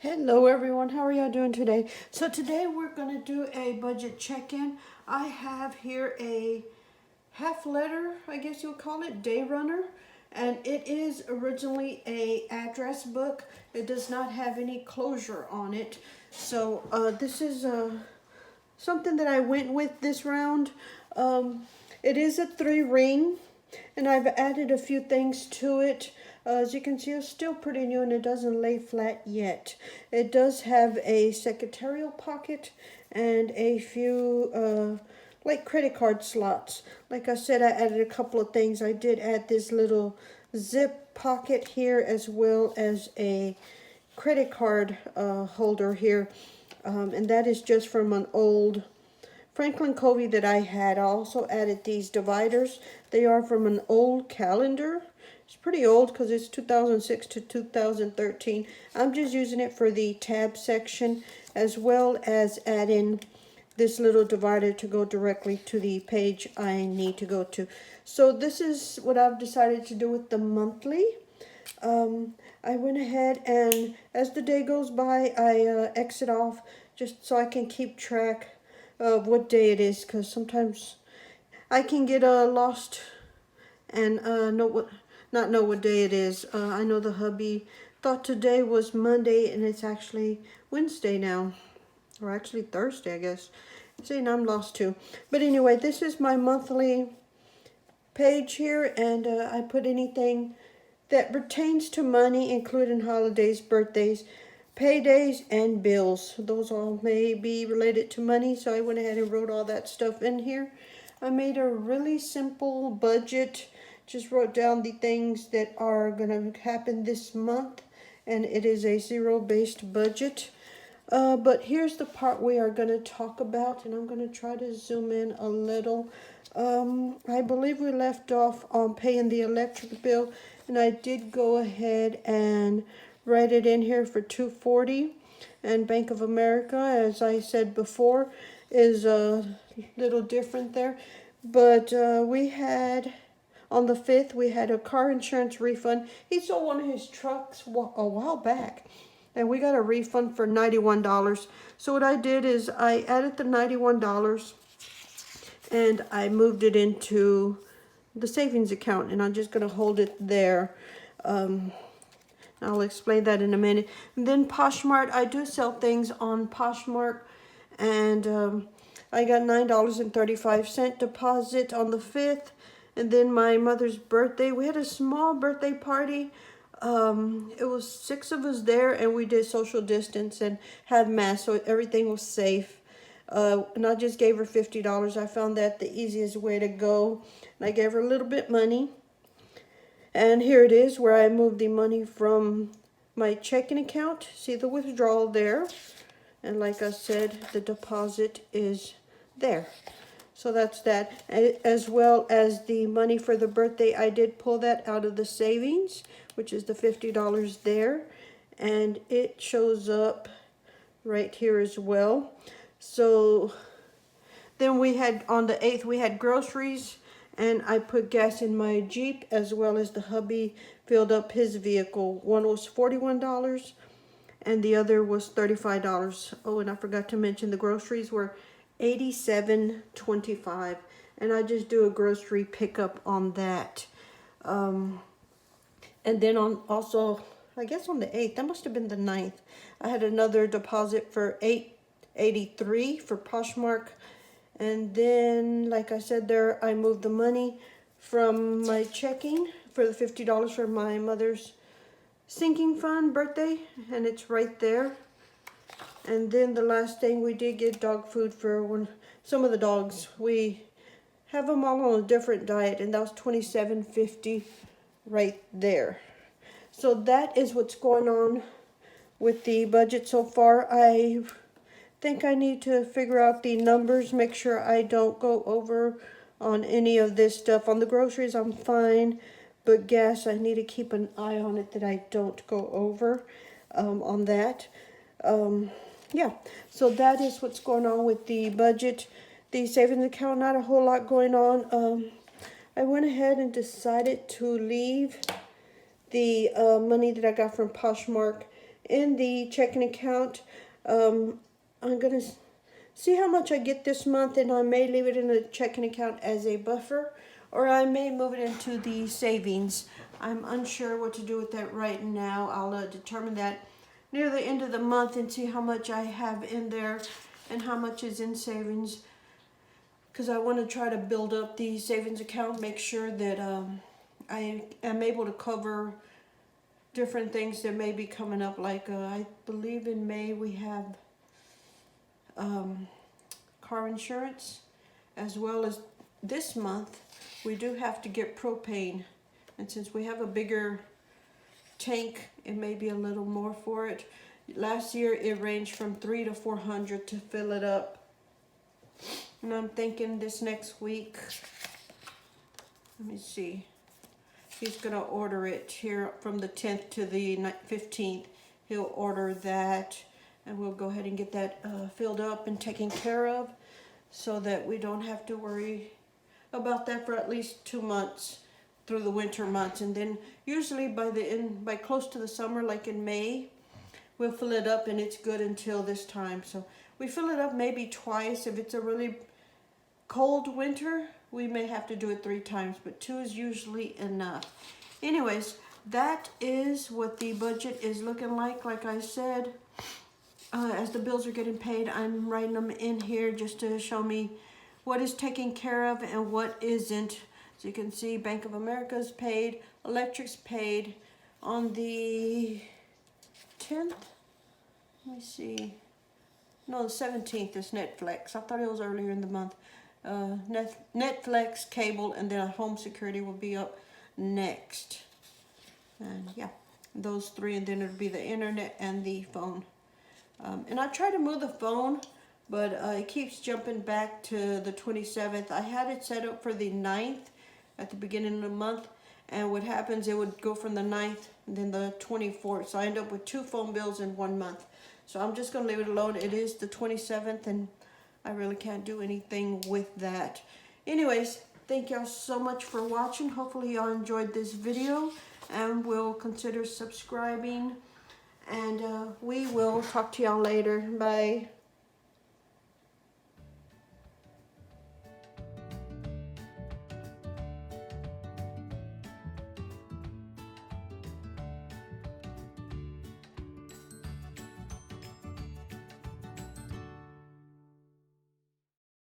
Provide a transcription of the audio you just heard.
Hello everyone, how are y'all doing today? So today we're going to do a budget check-in. I have here a half letter, I guess you'll call it, day runner. And it is originally a address book. It does not have any closure on it. So this is something that I went with this round. It is a 3-ring, and I've added a few things to it. As you can see, it's still pretty new and it doesn't lay flat yet. It does have a secretarial pocket and a few like credit card slots. Like I said, I added a couple of things. I did add this little zip pocket here, as well as a credit card holder here. And that is just from an old Franklin Covey that I had. I also added these dividers. They are from an old calendar. It's pretty old because it's 2006 to 2013. I'm just using it for the tab section, as well as adding this little divider to go directly to the page I need to go to. So this is what I've decided to do with the monthly. I went ahead and as the day goes by, I exit off just so I can keep track of what day it is, because sometimes I can get lost and not know what day it is. I know the hubby thought today was Monday and it's actually Wednesday now, or actually Thursday, I guess. See, now I'm lost too. But anyway, this is my monthly page here, and I put anything that pertains to money, including holidays, birthdays, paydays, and bills. Those all may be related to money, so I went ahead and wrote all that stuff in here. I made a really simple budget, just wrote down the things that are going to happen this month, and it is a zero-based budget. But here's the part we are going to talk about, and I'm going to try to zoom in a little. I believe we left off on paying the electric bill, and I did go ahead and write it in here for $240. And Bank of America, as I said before, is a little different there. But we had, on the 5th, we had a car insurance refund. He sold one of his trucks a while back, and we got a refund for $91. So what I did is I added the $91 and I moved it into the savings account, and I'm just going to hold it there. I'll explain that in a minute. And then Poshmark, I do sell things on Poshmark, and I got $9.35 deposit on the 5th. And then my mother's birthday, we had a small birthday party. It was 6 of us there, and we did social distance and had masks, so everything was safe. And I just gave her $50. I found that the easiest way to go. And I gave her a little bit money. And here it is where I moved the money from my checking account. See the withdrawal there. And like I said, the deposit is there. So that's that. As well as the money for the birthday, I did pull that out of the savings, which is the $50 there. And it shows up right here as well. So then we had, on the 8th, we had groceries, and I put gas in my Jeep, as well as the hubby filled up his vehicle. One was $41 and the other was $35. Oh, and I forgot to mention the groceries were $87.25, and I just do a grocery pickup on that. And then on also, I guess on the 8th, that must have been the 9th, I had another deposit for $8.83 for Poshmark. And then, like I said there, I moved the money from my checking for the $50 for my mother's sinking fund birthday, and it's right there. And then the last thing, we did get dog food for some of the dogs. We have them all on a different diet, and that was $27.50 right there. So that is what's going on with the budget so far. I think I need to figure out the numbers, make sure I don't go over on any of this stuff. On the groceries, I'm fine, but gas, I need to keep an eye on it that I don't go over on that. Yeah, so that is what's going on with the budget. The savings account, not a whole lot going on. I went ahead and decided to leave the money that I got from Poshmark in the checking account. I'm gonna see how much I get this month, and I may leave it in the checking account as a buffer, or I may move it into the savings. I'm unsure what to do with that right now. I'll determine that near the end of the month and see how much I have in there and how much is in savings, because I want to try to build up the savings account, make sure that I am able to cover different things that may be coming up. Like I believe in May we have car insurance, as well as this month we do have to get propane, and since we have a bigger tank, it may be a little more for it. Last year it ranged from $300 to $400 to fill it up, and I'm thinking this next week, let me see, he's gonna order it here from the 10th to the 15th. He'll order that, and we'll go ahead and get that filled up and taken care of, so that we don't have to worry about that for at least 2 months through the winter months. And then usually by close to the summer, like in May, we'll fill it up, and it's good until this time. So we fill it up maybe twice. If it's a really cold winter, we may have to do it 3 times, but 2 is usually enough. Anyways, that is what the budget is looking like. Like I said, as the bills are getting paid, I'm writing them in here just to show me what is taken care of and what isn't. As you can see, Bank of America's paid, electric's paid. On the 10th, let me see, no, the 17th is Netflix. I thought it was earlier in the month. Netflix, cable, and then home security will be up next. And yeah, those 3, and then it'll be the internet and the phone. And I try to move the phone, but it keeps jumping back to the 27th. I had it set up for the 9th at the beginning of the month, and what happens, it would go from the 9th and then the 24th. So I end up with 2 phone bills in 1 month. So I'm just going to leave it alone. It is the 27th, and I really can't do anything with that. Anyways, thank y'all so much for watching. Hopefully y'all enjoyed this video and will consider subscribing. And we will talk to y'all later. Bye.